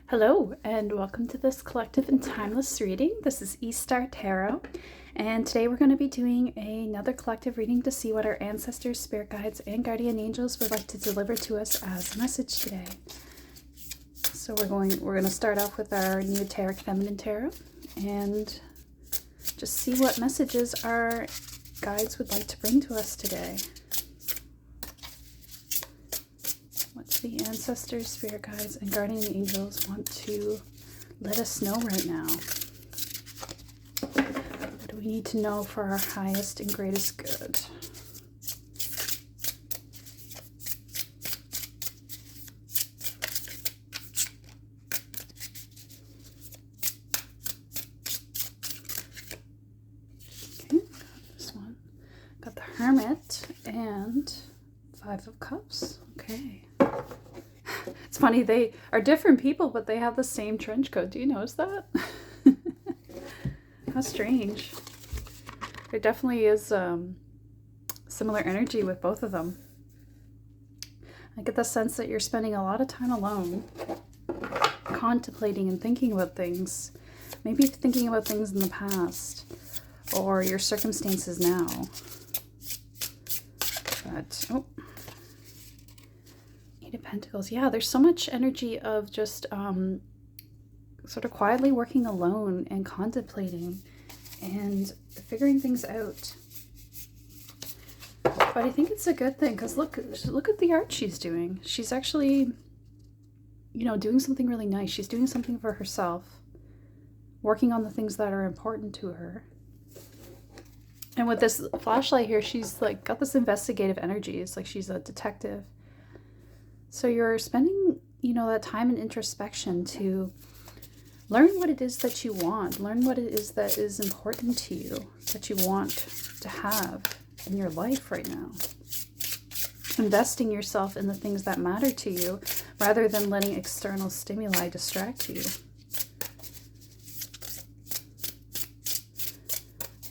Hello, and welcome to this collective and timeless reading. This is E-Star Tarot, and today we're going to be doing another collective reading to see what our ancestors, spirit guides, and guardian angels would like to deliver to us as a message today. So we're going to start off with our Neoteric Feminine Tarot and just see what messages our guides would like to bring to us today. What do the ancestors, spirit guides, and guardian angels want to let us know right now? What do we need to know for our highest and greatest good? Okay, got this one. Got the Hermit and Five of Cups. Okay. It's funny, they are different people, but they have the same trench coat. Do you notice that? How strange. There definitely is similar energy with both of them. I get the sense that you're spending a lot of time alone, contemplating and thinking about things. Maybe thinking about things in the past or your circumstances now. But, oh. Eight of Pentacles. Yeah, there's so much energy of just sort of quietly working alone and contemplating and figuring things out. But I think it's a good thing because look at the art she's doing. She's actually, doing something really nice. She's doing something for herself, working on the things that are important to her. And with this flashlight here, she's like got this investigative energy. It's like she's a detective. So you're spending, that time in introspection to learn what it is that you want, learn what it is that is important to you, that you want to have in your life right now. Investing yourself in the things that matter to you rather than letting external stimuli distract you.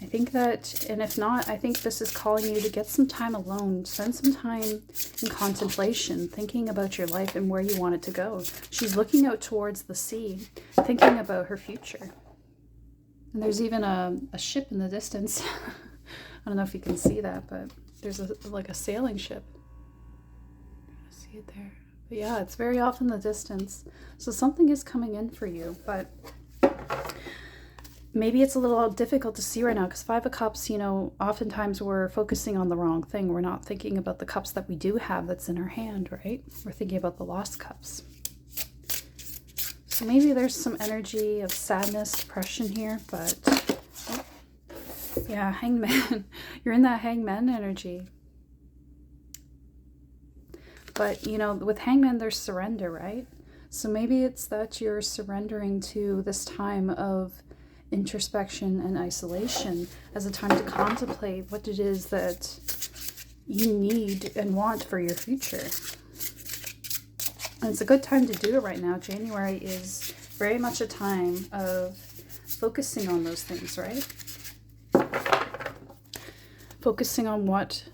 I think that, and if not, I think this is calling you to get some time alone, spend some time in contemplation, thinking about your life and where you want it to go. She's looking out towards the sea, thinking about her future. And there's even a ship in the distance. I don't know if you can see that, but there's like a sailing ship. See it there. But yeah, it's very off in the distance. So something is coming in for you, but maybe it's a little difficult to see right now because Five of Cups, oftentimes we're focusing on the wrong thing. We're not thinking about the cups that we do have that's in our hand, right? We're thinking about the lost cups. So maybe there's some energy of sadness, depression here, but yeah, Hangman. You're in that Hangman energy. But, with Hangman, there's surrender, right? So maybe it's that you're surrendering to this time of introspection and isolation as a time to contemplate what it is that you need and want for your future. And it's a good time to do it right now. January is very much a time of focusing on those things, right? Focusing on what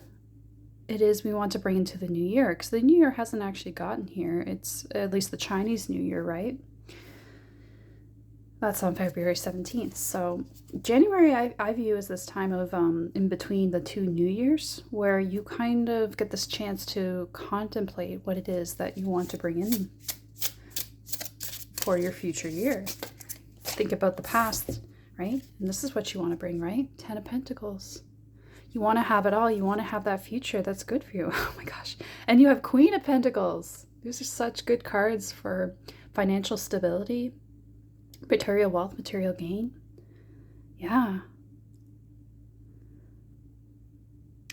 it is we want to bring into the new year, because the new year hasn't actually gotten here. It's at least the Chinese New Year, right? That's on February 17th. So January I view as this time of in between the two New Years where you kind of get this chance to contemplate what it is that you want to bring in for your future year. Think about the past, right? And this is what you want to bring, right? Ten of Pentacles. You want to have it all. You want to have that future that's good for you. Oh my gosh. And you have Queen of Pentacles. These are such good cards for financial stability, material wealth, material gain. Yeah.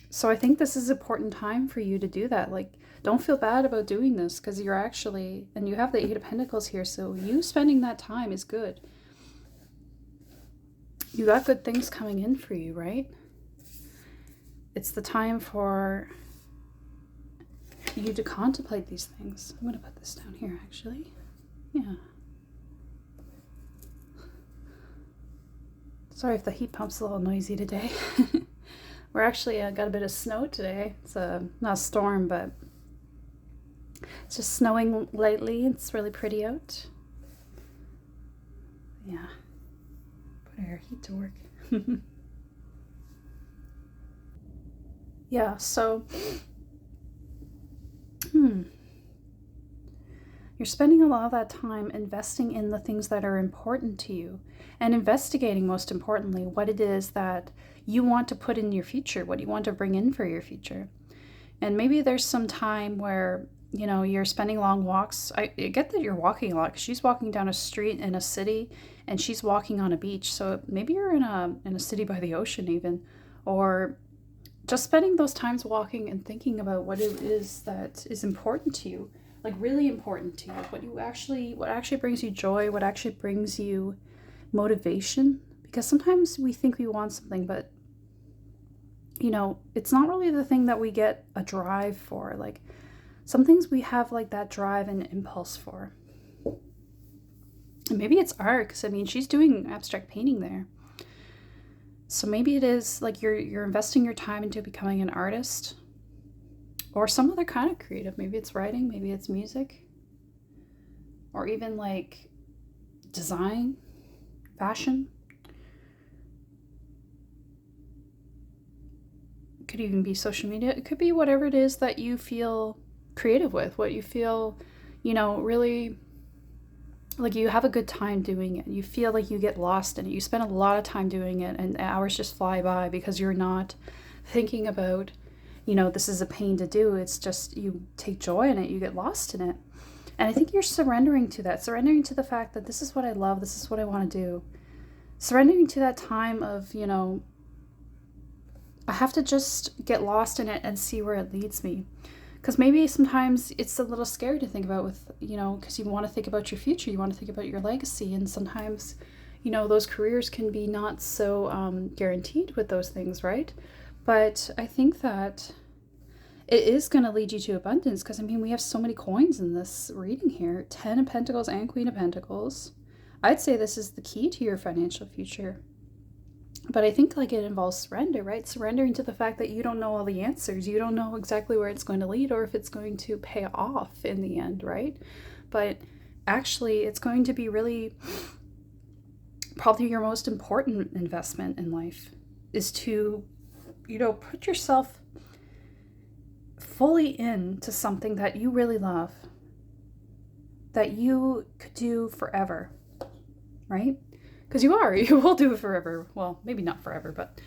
So I think this is an important time for you to do that. Like, don't feel bad about doing this because you're actually, and you have the Eight of Pentacles here, so you spending that time is good. You got good things coming in for you, right? It's the time for you to contemplate these things. I'm going to put this down here, actually. Yeah. Sorry if the heat pump's a little noisy today. We're actually got a bit of snow today. It's not a storm, but it's just snowing lightly. It's really pretty out. Yeah. Put our heat to work. Yeah, so you're spending a lot of that time investing in the things that are important to you and investigating, most importantly, what it is that you want to put in your future, what you want to bring in for your future. And maybe there's some time where, you're spending long walks. I get that you're walking a lot, 'cause she's walking down a street in a city and she's walking on a beach. So maybe you're in a city by the ocean even, or just spending those times walking and thinking about what it is that is important to you, like really important to you, what actually brings you joy, what actually brings you motivation. Because sometimes we think we want something, but it's not really the thing that we get a drive for. Like some things we have like that drive and impulse for. And maybe it's art, because I mean, she's doing abstract painting there. So maybe it is like you're investing your time into becoming an artist or some other kind of creative. Maybe it's writing, maybe it's music, or even like design, fashion. It could even be social media. It could be whatever it is that you feel creative with, what you feel, really like you have a good time doing it. You feel like you get lost in it. You spend a lot of time doing it and hours just fly by because you're not thinking about, this is a pain to do. It's just you take joy in it. You get lost in it. And I think you're surrendering to that, surrendering to the fact that this is what I love. This is what I want to do. Surrendering to that time of, I have to just get lost in it and see where it leads me. Because maybe sometimes it's a little scary to think about with, because you want to think about your future, you want to think about your legacy. And sometimes, those careers can be not so guaranteed with those things, right? But I think that it is going to lead you to abundance, because, I mean, we have so many coins in this reading here. 10 of Pentacles and Queen of Pentacles. I'd say this is the key to your financial future. But I think like it involves surrender, right? Surrendering to the fact that you don't know all the answers. You don't know exactly where it's going to lead or if it's going to pay off in the end, right? But actually, it's going to be really probably your most important investment in life is to, put yourself fully into something that you really love, that you could do forever, right? Because you will do it forever. Well, maybe not forever, but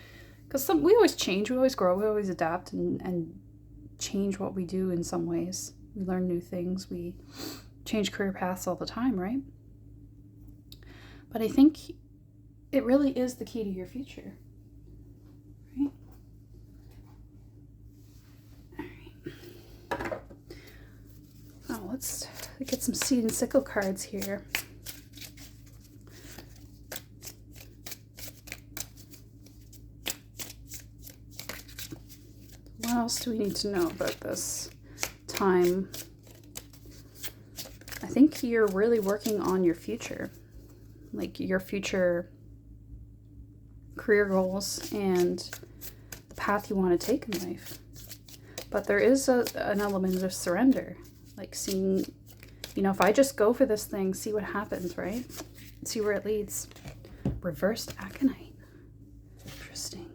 because we always change, we always grow, we always adapt and change what we do in some ways. We learn new things, we change career paths all the time, right? But I think it really is the key to your future, right? All right. Oh, let's get some seed and sickle cards here. What else do we need to know about this time? I think you're really working on your future, like your future career goals and the path you want to take in life. But there is an element of surrender, like seeing, if I just go for this thing, see what happens, right? See where it leads. Reversed Aconite. Interesting.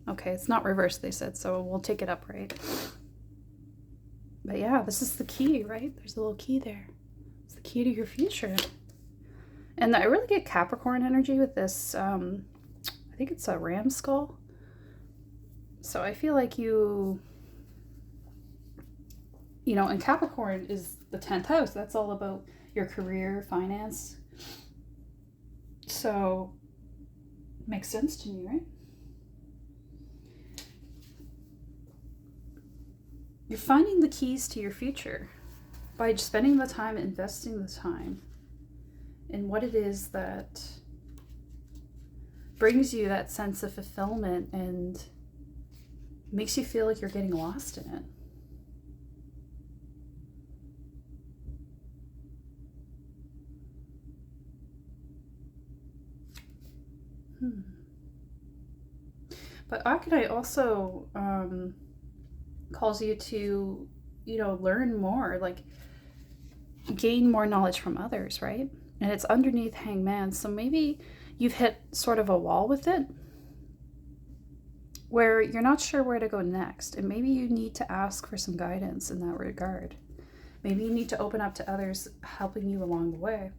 Okay, it's not reversed, they said, so we'll take it upright. But yeah, this is the key, right? There's a little key there. It's the key to your future. And I really get Capricorn energy with this. I think it's a ram skull. So I feel like and Capricorn is the 10th house. That's all about your career, finance. So, makes sense to me, right? You're finding the keys to your future by spending the time, investing the time in what it is that brings you that sense of fulfillment and makes you feel like you're getting lost in it. But Aconite also calls you to, learn more. Like, gain more knowledge from others, right? And it's underneath Hangman. So maybe you've hit sort of a wall with it where you're not sure where to go next. And maybe you need to ask for some guidance in that regard. Maybe you need to open up to others helping you along the way.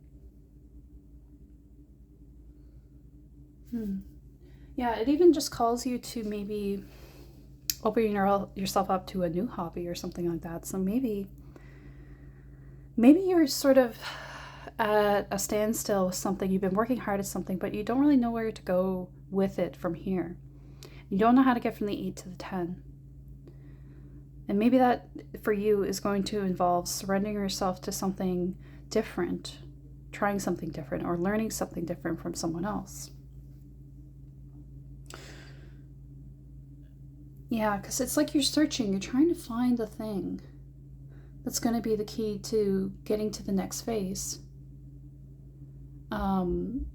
Yeah, it even just calls you to maybe opening yourself up to a new hobby or something like that. So maybe you're sort of at a standstill with something. You've been working hard at something, but you don't really know where to go with it from here. You don't know how to get from the 8 to the 10. And maybe that for you is going to involve surrendering yourself to something different, trying something different, or learning something different from someone else. Yeah, because it's like you're searching, you're trying to find the thing that's going to be the key to getting to the next phase. And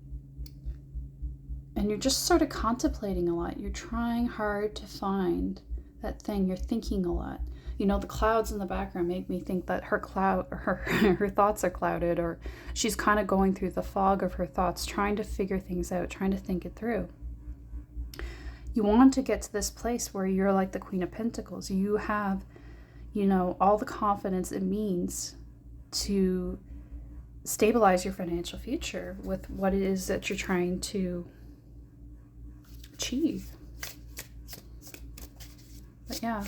you're just sort of contemplating a lot. You're trying hard to find that thing. You're thinking a lot. You know, the clouds in the background make me think that her thoughts are clouded, or she's kind of going through the fog of her thoughts, trying to figure things out, trying to think it through. You want to get to this place where you're like the Queen of Pentacles. You have, you know, all the confidence it means to stabilize your financial future with what it is that you're trying to achieve. But yeah,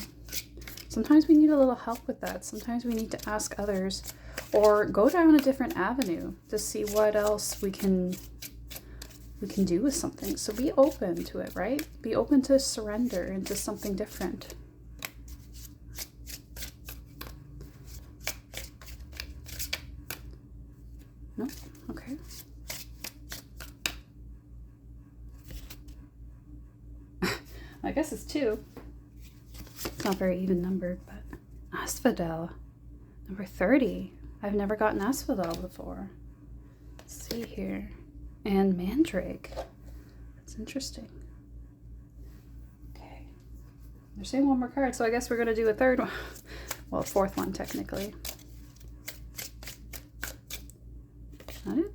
sometimes we need a little help with that. Sometimes we need to ask others or go down a different avenue to see what else we can do with something. So be open to it, right? Be open to surrender into something different. No? Okay. I guess it's 2. It's not very even numbered, but Asphodel, number 30. I've never gotten Asphodel before. Let's see here. And Mandrake. That's interesting. Okay. They're saying one more card, so I guess we're going to do a third one. Well, a fourth one, technically. Not it?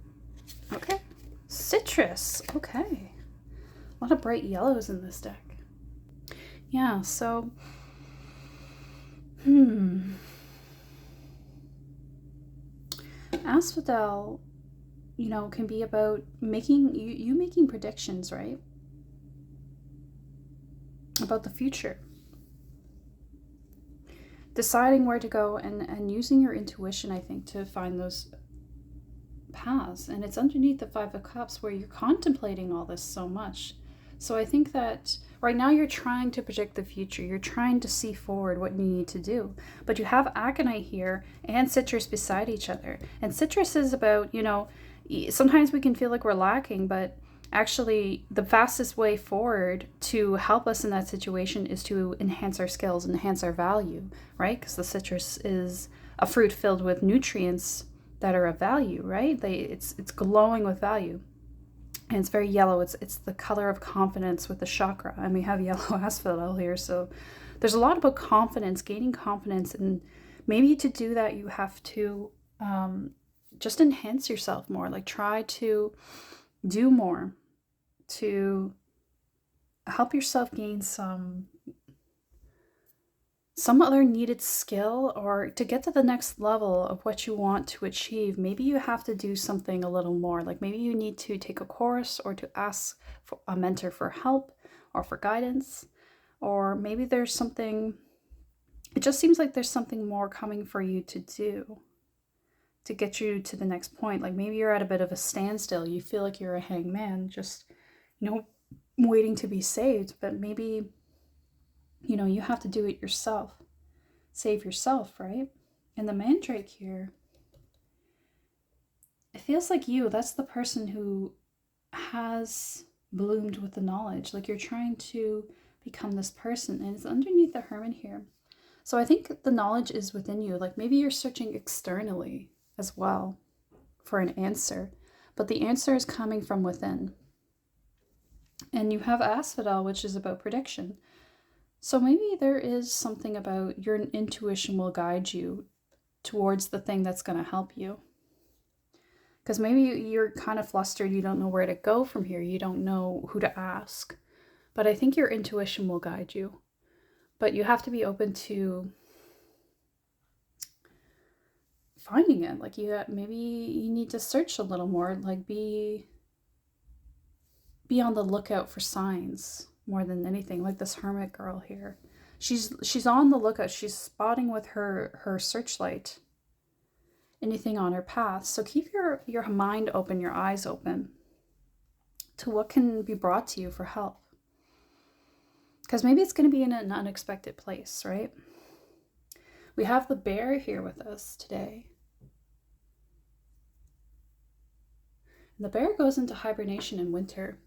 Okay. Citrus. Okay. A lot of bright yellows in this deck. Yeah, so... Asphodel, you know, can be about making you making predictions, right? About the future. Deciding where to go and using your intuition, I think, to find those paths. And it's underneath the 5 of Cups where you're contemplating all this so much. So I think that right now you're trying to predict the future. You're trying to see forward what you need to do. But you have Aconite here and Citrus beside each other. And Citrus is about, you know, sometimes we can feel like we're lacking, but actually the fastest way forward to help us in that situation is to enhance our skills, enhance our value, right? Because the citrus is a fruit filled with nutrients that are of value, right? It's glowing with value. And it's very yellow. It's the color of confidence with the chakra. And we have yellow asphodel here. So there's a lot about confidence, gaining confidence. And maybe to do that, you have to just enhance yourself more. Like try to do more to help yourself gain some other needed skill, or to get to the next level of what you want to achieve. Maybe you have to do something a little more. Like maybe you need to take a course or to ask for a mentor for help or for guidance, or maybe there's something, it just seems like there's something more coming for you to do to get you to the next point. Like maybe you're at a bit of a standstill. You feel like you're a hangman, just, you know, waiting to be saved, but maybe, you know, you have to do it yourself. Save yourself, right? And the Mandrake here, it feels like that's the person who has bloomed with the knowledge. Like you're trying to become this person, and it's underneath the Hermit here. So I think the knowledge is within you. Like maybe you're searching externally as well for an answer, but the answer is coming from within. And you have Asphodel, which is about prediction. So maybe there is something about your intuition will guide you towards the thing that's going to help you. Because maybe you're kind of flustered, you don't know where to go from here, you don't know who to ask. But I think your intuition will guide you. But you have to be open to finding it. Like maybe you need to search a little more, like be on the lookout for signs more than anything. Like this hermit girl here. She's on the lookout. She's spotting with her searchlight anything on her path. So keep your mind open, your eyes open to what can be brought to you for help. Because maybe it's going to be in an unexpected place, right? We have the bear here with us today. And the bear goes into hibernation in winter.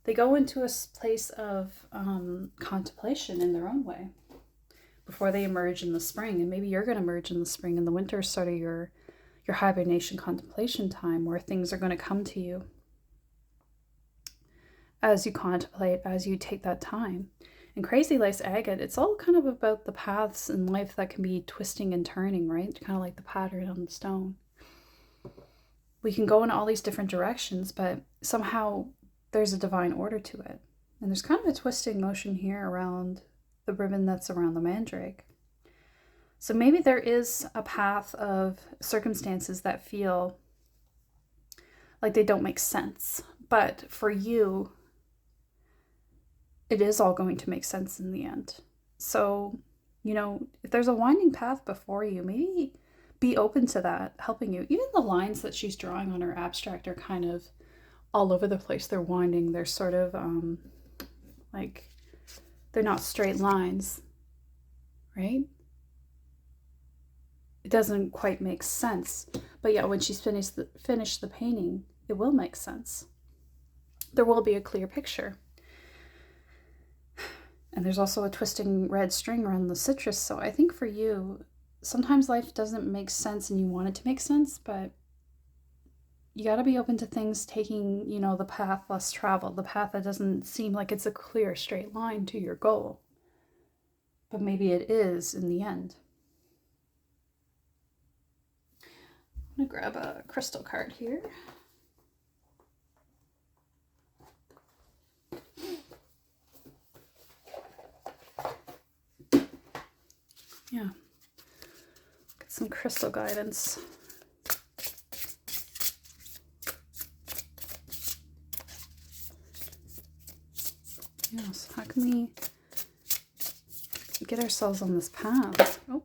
They go into a place of contemplation in their own way before they emerge in the spring. And maybe you're going to emerge in the spring, and the winter is sort of your hibernation contemplation time, where things are going to come to you as you contemplate, as you take that time. And Crazy Lace Agate, it's all kind of about the paths in life that can be twisting and turning, right? Kind of like the pattern on the stone. We can go in all these different directions, but somehow there's a divine order to it. And there's kind of a twisting motion here around the ribbon that's around the mandrake. So maybe there is a path of circumstances that feel like they don't make sense. But for you, it is all going to make sense in the end. So, if there's a winding path before you, maybe be open to that helping you. Even the lines that she's drawing on her abstract are kind of all over the place. They're winding. They're sort of they're not straight lines, right? It doesn't quite make sense. But yeah, when she's finished the painting, it will make sense. There will be a clear picture. And there's also a twisting red string around the citrus. So I think for you, sometimes life doesn't make sense and you want it to make sense, but you got to be open to things taking, the path less traveled, the path that doesn't seem like it's a clear straight line to your goal. But maybe it is in the end. I'm going to grab a crystal card here. Yeah. Get some crystal guidance. Yes, how can we get ourselves on this path? Oh,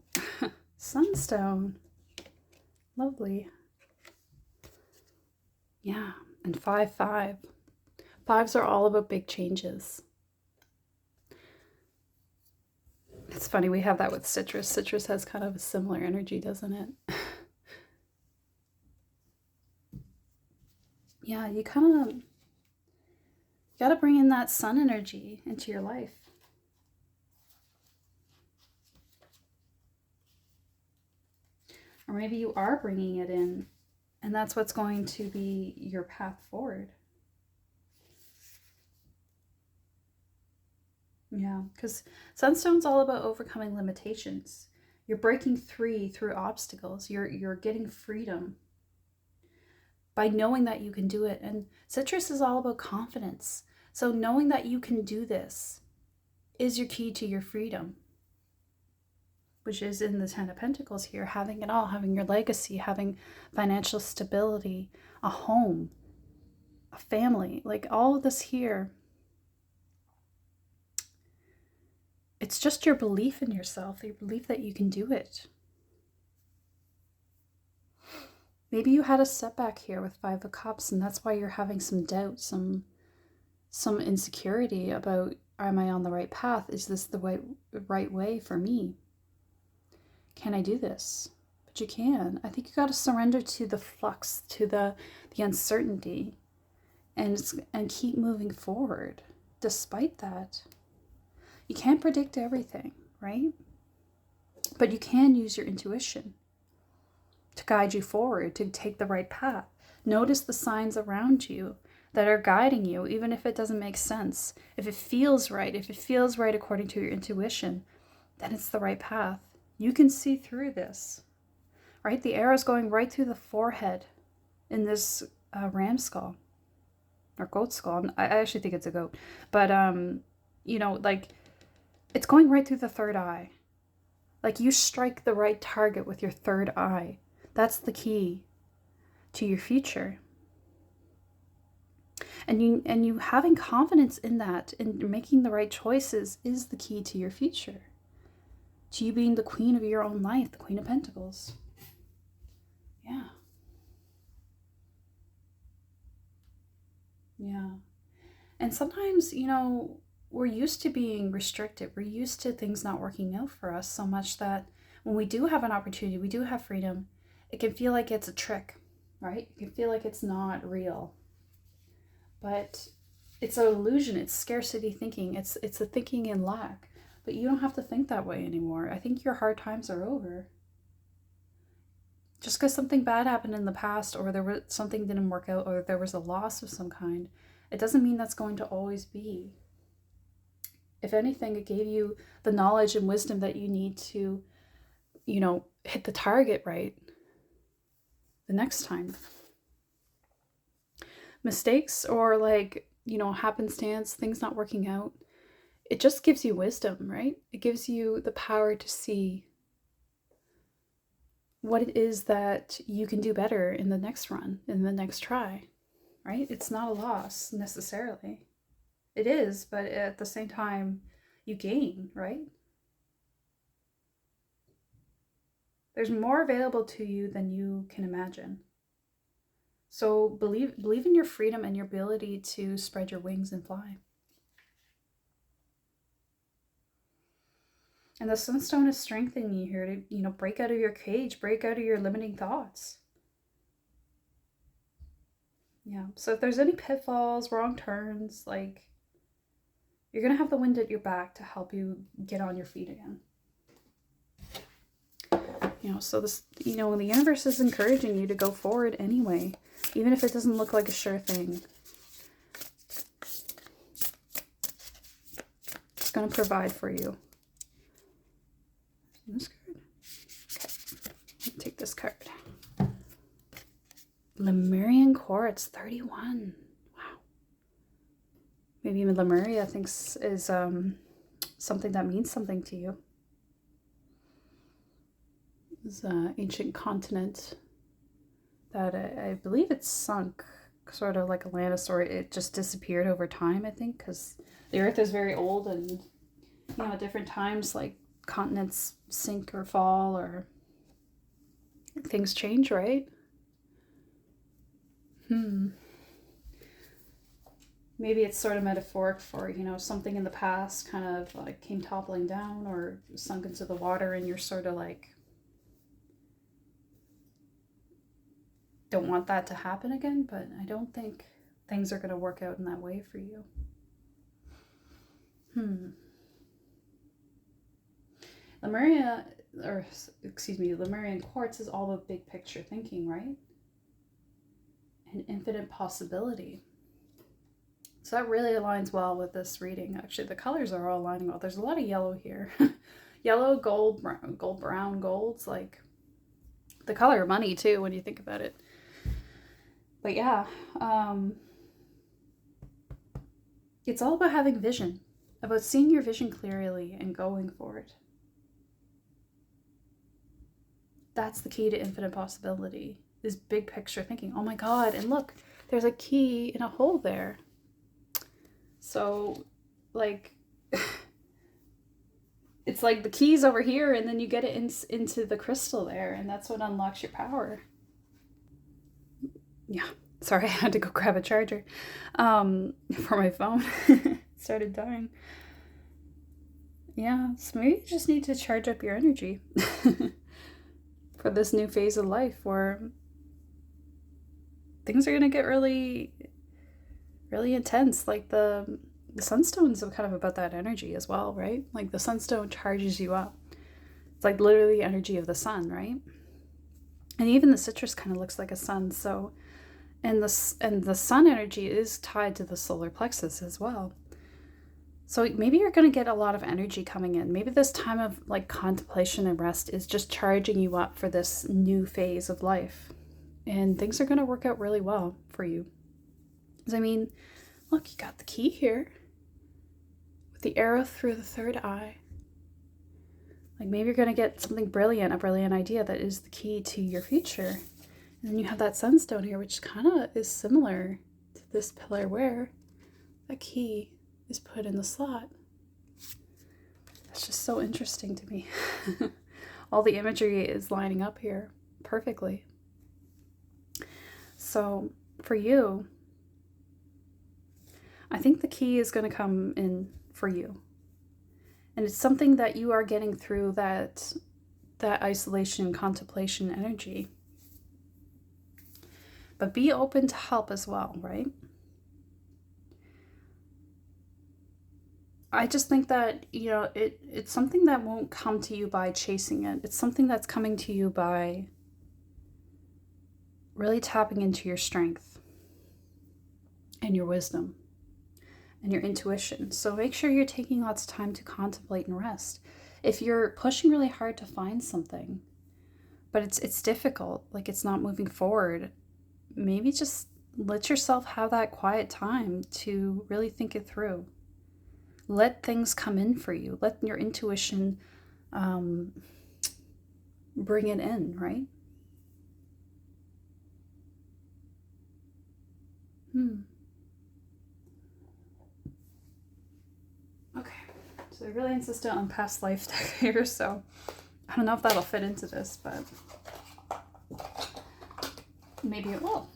sunstone. Lovely. Yeah, and 5-5. Fives are all about big changes. It's funny, we have that with citrus. Citrus has kind of a similar energy, doesn't it? Yeah, you kind of got to bring in that sun energy into your life. Or maybe you are bringing it in, and that's what's going to be your path forward. Yeah, because Sunstone's all about overcoming limitations. You're breaking free through obstacles. You're getting freedom by knowing that you can do it. And Citrus is all about confidence. So knowing that you can do this is your key to your freedom, which is in the Ten of Pentacles here, having it all, having your legacy, having financial stability, a home, a family, like all of this here. It's just your belief in yourself, your belief that you can do it. Maybe you had a setback here with 5 of Cups, and that's why you're having some doubt, some insecurity about, am I on the right path? Is this the right way for me? Can I do this? But you can. I think you got to surrender to the flux, to the uncertainty, and keep moving forward despite that. You can't predict everything, right? But you can use your intuition to guide you forward, to take the right path. Notice the signs around you that are guiding you, even if it doesn't make sense. If it feels right according to your intuition, then it's the right path. You can see through this. right? The arrow is going right through the forehead in this ram skull or goat skull. I actually think it's a goat, but you know, like it's going right through the third eye. Like you strike the right target with your third eye. That's the key to your future. And you having confidence in that and making the right choices is the key to your future. To you being the queen of your own life, the Queen of Pentacles. Yeah. Yeah. And sometimes, you know, we're used to being restricted. We're used to things not working out for us so much that when we do have an opportunity, we do have freedom, it can feel like it's a trick, right? It can feel like it's not real. But it's an illusion. It's scarcity thinking. It's a thinking in lack. But you don't have to think that way anymore. I think your hard times are over. Just because something bad happened in the past, or something didn't work out, or there was a loss of some kind, it doesn't mean that's going to always be. If anything, it gave you the knowledge and wisdom that you need to, you know, hit the target right the next time. Mistakes or like, you know, happenstance, things not working out, it just gives you wisdom, right? It gives you the power to see what it is that you can do better in the next run, in the next try, right? It's not a loss necessarily. It is, but at the same time, you gain, right? There's more available to you than you can imagine. So believe in your freedom and your ability to spread your wings and fly. And the sunstone is strengthening you here to, you know, break out of your cage, break out of your limiting thoughts. Yeah. So if there's any pitfalls, wrong turns, like, you're going to have the wind at your back to help you get on your feet again. You know, so this, you know, the universe is encouraging you to go forward anyway, even if it doesn't look like a sure thing. It's going to provide for you. This card. Okay, take this card. Lemurian Quartz 31. Wow. Maybe even Lemuria thinks is something that means something to you. It's an ancient continent that I believe it's sunk, sort of like Atlantis, or it just disappeared over time, I think, because the Earth is very old, and, you know, at different times, like, continents sink or fall, or things change, right? Maybe it's sort of metaphoric for, you know, something in the past kind of like came toppling down or sunk into the water, and you're sort of like, don't want that to happen again, but I don't think things are going to work out in that way for you. Lemurian Quartz is all the big picture thinking, right? And infinite possibility. So that really aligns well with this reading. Actually, the colors are all aligning well. There's a lot of yellow here. Yellow, gold, brown, golds, like the color of money too, when you think about it. But yeah, it's all about having vision, about seeing your vision clearly and going for it. That's the key to infinite possibility, is big picture thinking. Oh my God, and look, there's a key in a hole there. So, like, it's like the key's over here, and then you get it into the crystal there, and that's what unlocks your power. Yeah, sorry, I had to go grab a charger for my phone. It started dying. Yeah, so maybe you just need to charge up your energy for this new phase of life where things are going to get really, really intense. Like the sunstones are kind of about that energy as well, right? Like the sunstone charges you up. It's like literally the energy of the sun, right? And even the citrus kind of looks like a sun. So, and the sun energy is tied to the solar plexus as well. So maybe you're going to get a lot of energy coming in. Maybe this time of like contemplation and rest is just charging you up for this new phase of life. And things are going to work out really well for you. Because I mean, look, you got the key here with the arrow through the third eye. Like maybe you're going to get something brilliant, a brilliant idea that is the key to your future. And then you have that sunstone here, which kind of is similar to this pillar where the key is put in the slot. That's just so interesting to me. All the imagery is lining up here perfectly. So for you, I think the key is going to come in for you. And it's something that you are getting through that isolation, contemplation energy. But be open to help as well, right? I just think that, you know, it's something that won't come to you by chasing it. It's something that's coming to you by really tapping into your strength and your wisdom and your intuition. So make sure you're taking lots of time to contemplate and rest. If you're pushing really hard to find something, but it's difficult, like it's not moving forward, maybe just let yourself have that quiet time to really think it through. Let things come in for you. Let your intuition bring it in, right? Okay, so they're really insistent on past life deck here, so I don't know if that'll fit into this, but maybe it will.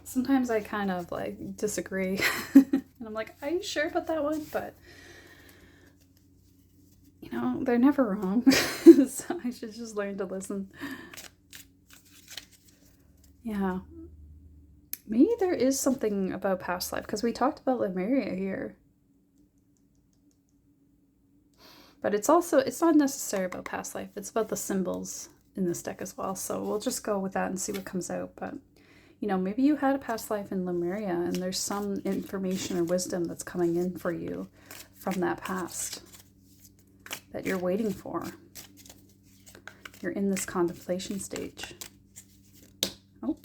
Sometimes I kind of like disagree and I'm like, are you sure about that one? But you know, they're never wrong. So I should just learn to listen. Yeah. Maybe there is something about past life, because we talked about Lemuria here. But it's not necessarily about past life. It's about the symbols in this deck as well. So we'll just go with that and see what comes out. But, you know, maybe you had a past life in Lemuria and there's some information or wisdom that's coming in for you from that past that you're waiting for. You're in this contemplation stage. Oh.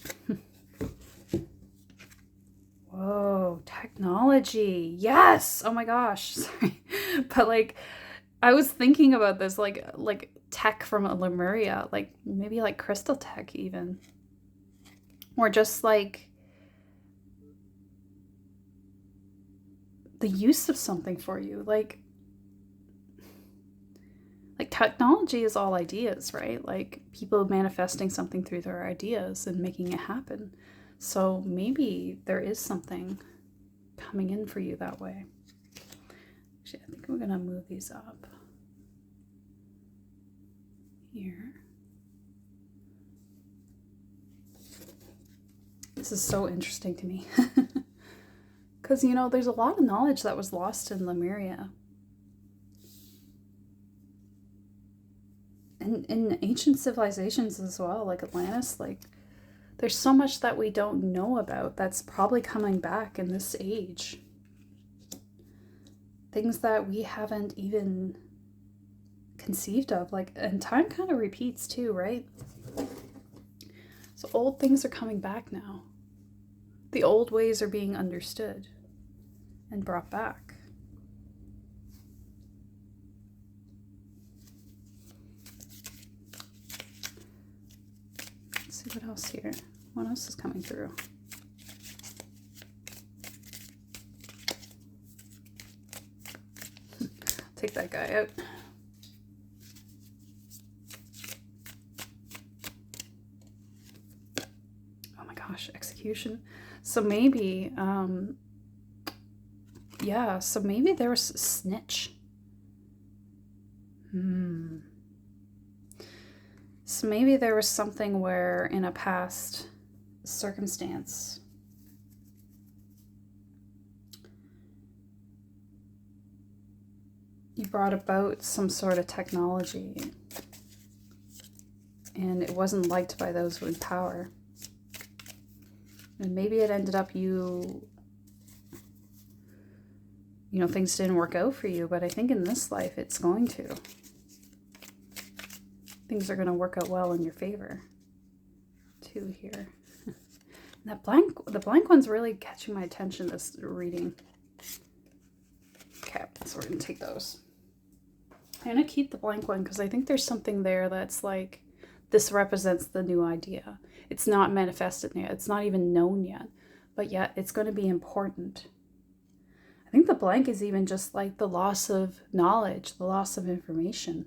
Whoa, technology. Yes. Oh my gosh. Sorry. But like, I was thinking about this, like tech from Lemuria, like maybe like crystal tech even. Or just like the use of something for you. Like technology is all ideas, right? Like people manifesting something through their ideas and making it happen. So maybe there is something coming in for you that way. Actually, I think we're going to move these up here. This is so interesting to me. Because, you know, there's a lot of knowledge that was lost in Lemuria. And in ancient civilizations as well, like Atlantis, like there's so much that we don't know about that's probably coming back in this age. Things that we haven't even conceived of, like, and time kind of repeats too, right? So old things are coming back now. The old ways are being understood and brought back. Let's see what else here. What else is coming through? Take that guy out. Oh my gosh, execution. So maybe, yeah, so maybe there was a snitch. So maybe there was something where in a past circumstance you brought about some sort of technology and it wasn't liked by those in power. And maybe it ended up you you know, things didn't work out for you, but I think in this life it's going to. Things are going to work out well in your favor too here. That the blank one's really catching my attention this reading. Okay, so we're going to take those. I'm going to keep the blank one because I think there's something there that's like, this represents the new idea. It's not manifested yet. It's not even known yet, but yet it's going to be important. I think the blank is even just like the loss of knowledge, the loss of information.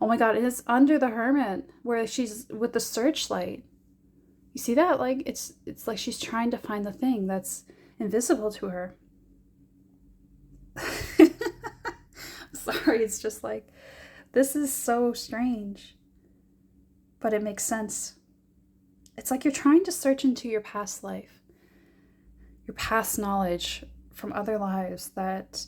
Oh my God, it's under the Hermit where she's with the searchlight. You see that? Like it's like she's trying to find the thing that's invisible to her. Sorry, it's just like, this is so strange, but it makes sense. It's like you're trying to search into your past life, your past knowledge from other lives that,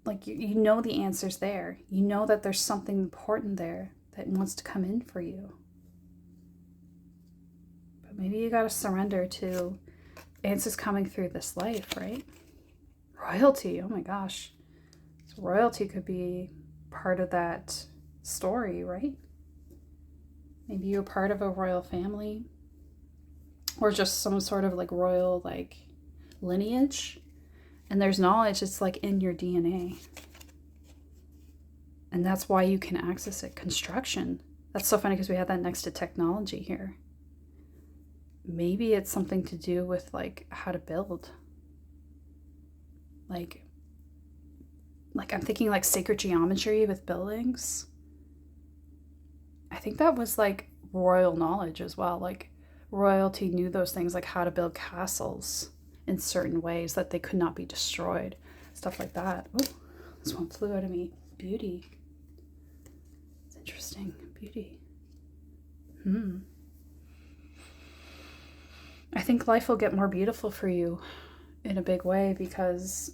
like, you know the answer's there. You know that there's something important there that wants to come in for you. But maybe you got to surrender to answers coming through this life, right? Royalty, oh my gosh. So royalty could be part of that story, right? Maybe you're part of a royal family or just some sort of like royal like lineage. And there's knowledge that's like in your DNA. And that's why you can access it. Construction. That's so funny because we have that next to technology here. Maybe it's something to do with like how to build. Like I'm thinking like sacred geometry with buildings. I think that was like royal knowledge as well. Like royalty knew those things, like how to build castles in certain ways that they could not be destroyed. Stuff like that. Oh, this one flew out of me. Beauty. It's interesting. Beauty. I think life will get more beautiful for you in a big way because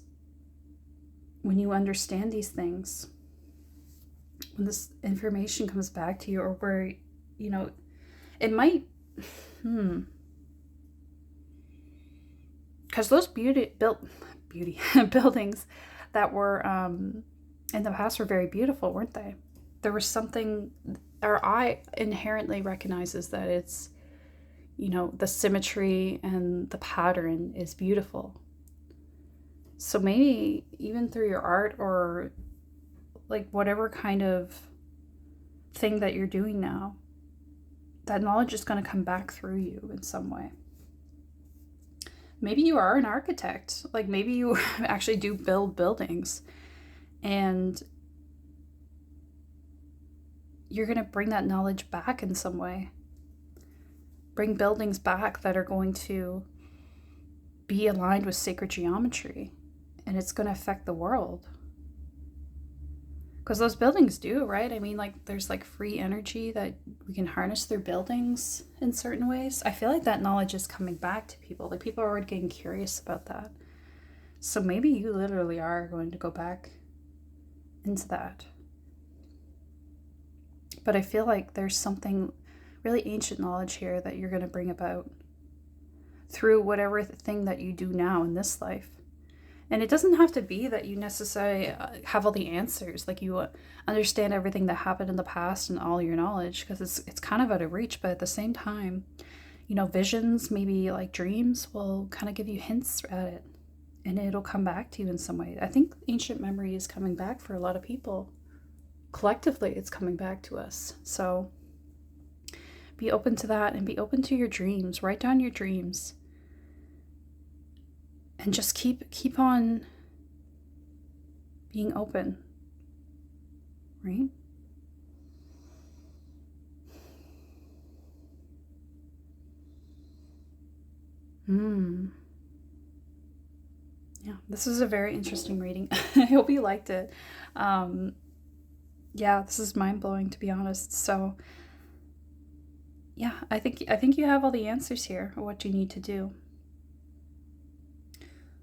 when you understand these things, when this information comes back to you, or where, you know, it might, because those buildings that were in the past were very beautiful, weren't they? There was something, our eye inherently recognizes that it's, you know, the symmetry and the pattern is beautiful. So maybe even through your art or like whatever kind of thing that you're doing now, that knowledge is going to come back through you in some way. Maybe you are an architect. Like maybe you actually do build buildings and you're going to bring that knowledge back in some way. Bring buildings back that are going to be aligned with sacred geometry, and it's going to affect the world. Because those buildings do, right? I mean, like, there's like free energy that we can harness through buildings in certain ways. I feel like that knowledge is coming back to people. Like, people are already getting curious about that. So maybe you literally are going to go back into that. But I feel like there's something really ancient knowledge here that you're going to bring about through whatever thing that you do now in this life. And it doesn't have to be that you necessarily have all the answers, like you understand everything that happened in the past and all your knowledge, because it's kind of out of reach. But at the same time, you know, visions, maybe like dreams, will kind of give you hints at it, and it'll come back to you in some way. I think ancient memory is coming back for a lot of people. Collectively, it's coming back to us. So be open to that, and be open to your dreams. Write down your dreams. And just keep on being open, right? Yeah, this is a very interesting reading. I hope you liked it. Yeah, this is mind-blowing, to be honest. So yeah, I think you have all the answers here of what you need to do.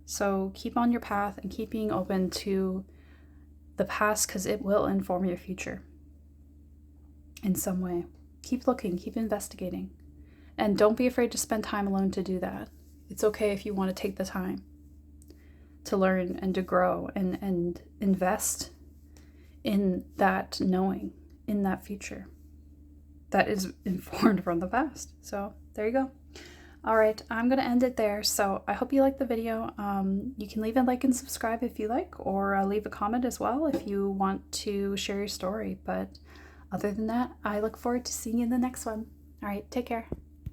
So keep on your path and keep being open to the past, because it will inform your future in some way. Keep looking, keep investigating. And don't be afraid to spend time alone to do that. It's okay if you want to take the time to learn and to grow and invest in that knowing, in that future that is informed from the past. So there you go. All right, I'm going to end it there. So I hope you liked the video. You can leave a like and subscribe if you like, or leave a comment as well if you want to share your story. But other than that, I look forward to seeing you in the next one. All right, take care.